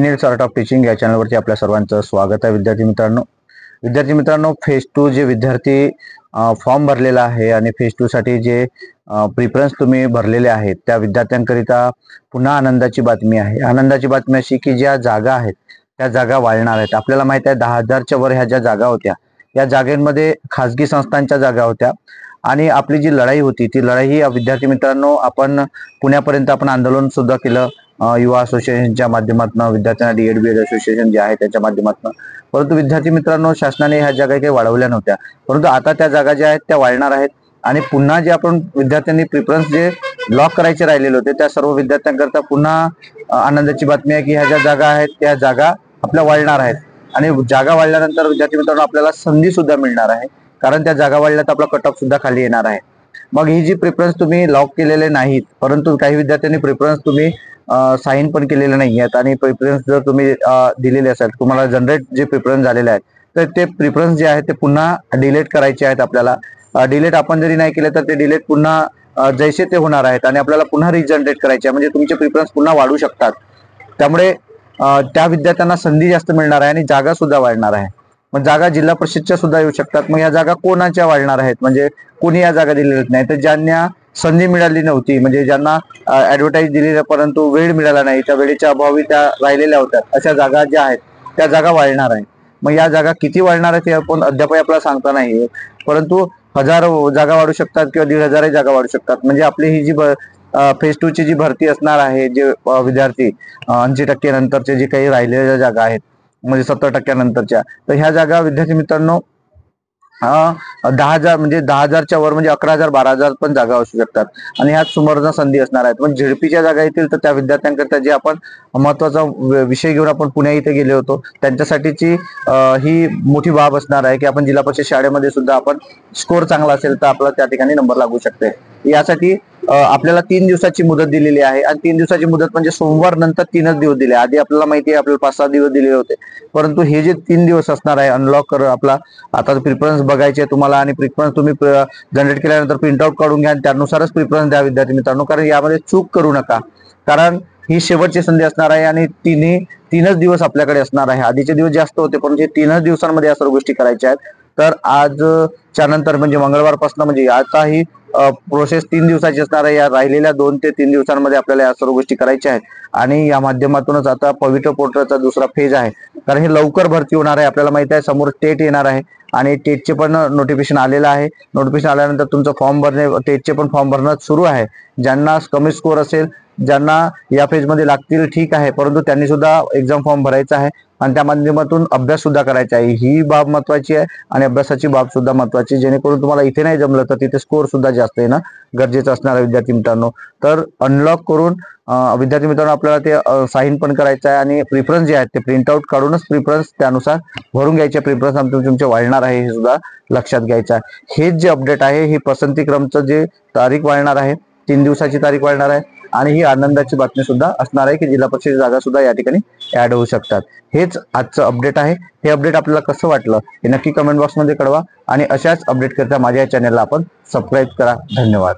इनिट्स art of teaching या चॅनलवरती आपल्या सर्वांचं स्वागत आहे. विद्यार्थी मित्रांनो फेज 2 जे विद्यार्थी फॉर्म भरलेला आहे आणि फेज 2 साठी जे प्रिफरन्स तुम्ही भरलेले आहेत त्या विद्यार्थ्यांकरिता पुन्हा आनंदाची बातमी आहे. आनंदाची बातमी अशी की ज्या जागा आहेत त्या जागा वाढणार आहेत. आपल्याला माहित आहे 10,000च्या वर ह्या ज्या जागा होत्या या जागांमध्ये खासगी संस्थांच्या जागा होत्या आणि आपली जी लढाई होती ती लढाई विद्यार्थी मित्रांनो आपण पुण्यापर्यंत आपण आंदोलन सुद्धा केलं युवा असोसिएशनच्या माध्यमातून, विद्यार्थ्यांना DED असोसिएशन जे आहे त्याच्या माध्यमातून. परंतु विद्यार्थी मित्रांनो शासनाने ह्या जागा काही वाढवल्या नव्हत्या, परंतु आता त्या जागा ज्या आहेत त्या वाढणार आहेत आणि पुन्हा जे आपण विद्यार्थ्यांनी प्रिफरन्स जे लॉक करायचे राहिलेले होते त्या सर्व विद्यार्थ्यांकरता पुन्हा आनंदाची बातमी आहे की ह्या ज्या जागा आहेत त्या जागा आपल्या वाढणार आहेत आणि जागा वाढल्यानंतर विद्यार्थी मित्रांनो आपल्याला संधी सुद्धा मिळणार आहे, कारण त्या जागा वाढल्या तर आपला कट ऑफ सुद्धा खाली येणार आहे. मग ही जी प्रिफरन्स तुम्ही लॉक केलेले नाहीत, परंतु काही विद्यार्थ्यांनी प्रिफरन्स तुम्ही साईन पण केलेले नाही आहेत आणि प्रिफरन्स जर तुम्ही दिलेले असेल, तुम्हाला जनरेट जे प्रिफरन्स झालेले आहेत तर ते प्रिफरन्स जे आहेत ते पुन्हा डिलीट करायचे आहेत. आपल्याला डिलीट आपण जरी नाही केले तर ते डिलीट पुन्हा जैसे ते होणार आहेत आणि आपल्याला पुन्हा रिजनरेट करायचे आहे, म्हणजे तुमचे प्रिफरन्स पुन्हा वाढू शकतात. त्यामुळे त्या विद्यार्थ्यांना संधी जास्त मिळणार आहे आणि जागा सुद्धा वाढणार आहे. मग जागा जिल्हा परिषदच्या सुद्धा येऊ शकतात. मग या जागा कोणाच्या वाढणार आहेत, म्हणजे कोणी या जागा दिलेल्या नाही तर ज्यांना संधी मिळाली नव्हती, म्हणजे ज्यांना ऍडव्हर्टाईज दिली परंतु वेळ मिळाला नाही, त्या वेळेच्या अभावी त्या राहिलेल्या होत्या, अशा जागा ज्या आहेत त्या जागा वाढणार आहे. मग या जागा किती वाढणार आहेत हे आपण अद्याप आपल्याला सांगता नाही, परंतु 1000 जागा वाढू शकतात किंवा 1,500 जागा वाढू शकतात. म्हणजे आपली ही जी फेज 2 ची जी भरती असणार आहे, जे विद्यार्थी 80% नंतरचे जे काही राहिलेल्या जागा आहेत म्हणजे 70% नंतरच्या, तर ह्या जागा विद्यार्थी मित्रांनो 10,000 म्हणजे 10,000च्या वर म्हणजे 11,000 12,000 पण जागा असू शकतात आणि ह्यात सुवर्ण संधी असणार आहेत. पण झेडपीच्या जागा येतील तर त्या विद्यार्थ्यांकरता जे आपण महत्वाचा विषय घेऊन आपण पुणे इथे गेले होतो त्यांच्यासाठीची ही मोठी बाब असणार आहे की आपण जिल्हा परिषद शाळेमध्ये सुद्धा आपण स्कोर चांगला असेल तर आपला त्या ठिकाणी नंबर लागू शकते. यासाठी आपल्याला 3 दिवसाची मुदत दिलेली आहे आणि 3 दिवसाची मुदत म्हणजे सोमवार नंतर 3च दिवस दिले. आधी आपल्याला माहिती आहे आपल्याला 5-6 दिवस दिलेले होते, परंतु हे जे 3 दिवस असणार आहे अनलॉक कर आपला आता प्रिफरन्स बघायचे तुम्हाला आणि प्रिफरन्स तुम्ही जनरेट केल्यानंतर प्रिंटआउट काढून घ्या आणि त्यानुसारच प्रिफरन्स द्या विद्यार्थी मित्रांनो, कारण यामध्ये चूक करू नका, कारण ही शेवटची संधी असणार आहे आणि 3च दिवस आपल्याकडे असणार आहे. आधीचे दिवस जास्त होते पण हे 3च दिवसांमध्ये या सर्व गोष्टी करायच्या आहेत. तर आजच्या नंतर म्हणजे मंगळवारपासून म्हणजे आता ही प्रोसेस 3 दिवसाची असणार आहे. या राहिलेल्या 2 ते 3 दिवसांमध्ये आपल्याला या सर्व गोष्टी करायच्या आहेत आणि या माध्यमातूनच आता पवित्र पोर्टलचा दुसरा फेज आहे, कारण हे लवकर भरती होणार आहे. आपल्याला माहिती आहे समोर टेट येणार आहे आणि टेटचे पण नोटिफिकेशन आलेलं आहे. नोटिफिकेशन आल्यानंतर तुमचं फॉर्म भरणे, टेटचे पण फॉर्म भरणं सुरू आहे. ज्यांना कमी स्कोर असेल, ज्यांना या फेज मध्ये लागतील ठीक आहे, परंतु त्यांनी सुद्धा एक्झाम फॉर्म भरायचा आहे आणि त्या माध्यमातून अभ्यास सुद्धा करायचा आहे. ही बाब महत्वाची आहे आणि अभ्यासाची बाब सुद्धा महत्वाची, जेणेकरून तुम्हाला इथे नाही जमलं तर तिथे स्कोर सुद्धा जास्त येणं गरजेचं असणार आहे विद्यार्थी मित्रांनो. तर अनलॉक करून विद्यार्थी मित्रांनो आपल्याला ते साईन पण करायचं आहे आणि प्रिफरन्स जे आहेत ते प्रिंटआउट काढूनच प्रिफरन्स त्यानुसार भरून घ्यायचे. प्रिफरन्स तुमचे वाढणार आहे हे सुद्धा लक्षात घ्यायचं आहे. हेच जे अपडेट आहे ही पसंती क्रमचं जे तारीख वाढणार आहे, 3 दिवसाची तारीख वाढणार आहे आणि ही आनंदाची बातमी सुद्धा असणार आहे की जिल्हा परिषद जागा सुद्धा या ठिकाणी ऍड होऊ शकतात. हेच आजचं अपडेट आहे. हे अपडेट आपल्याला कसं वाटलं हे नक्की कमेंट बॉक्समध्ये कळवा आणि अशाच अपडेट करता माझ्या चॅनलला आपण सबस्क्राईब करा. धन्यवाद.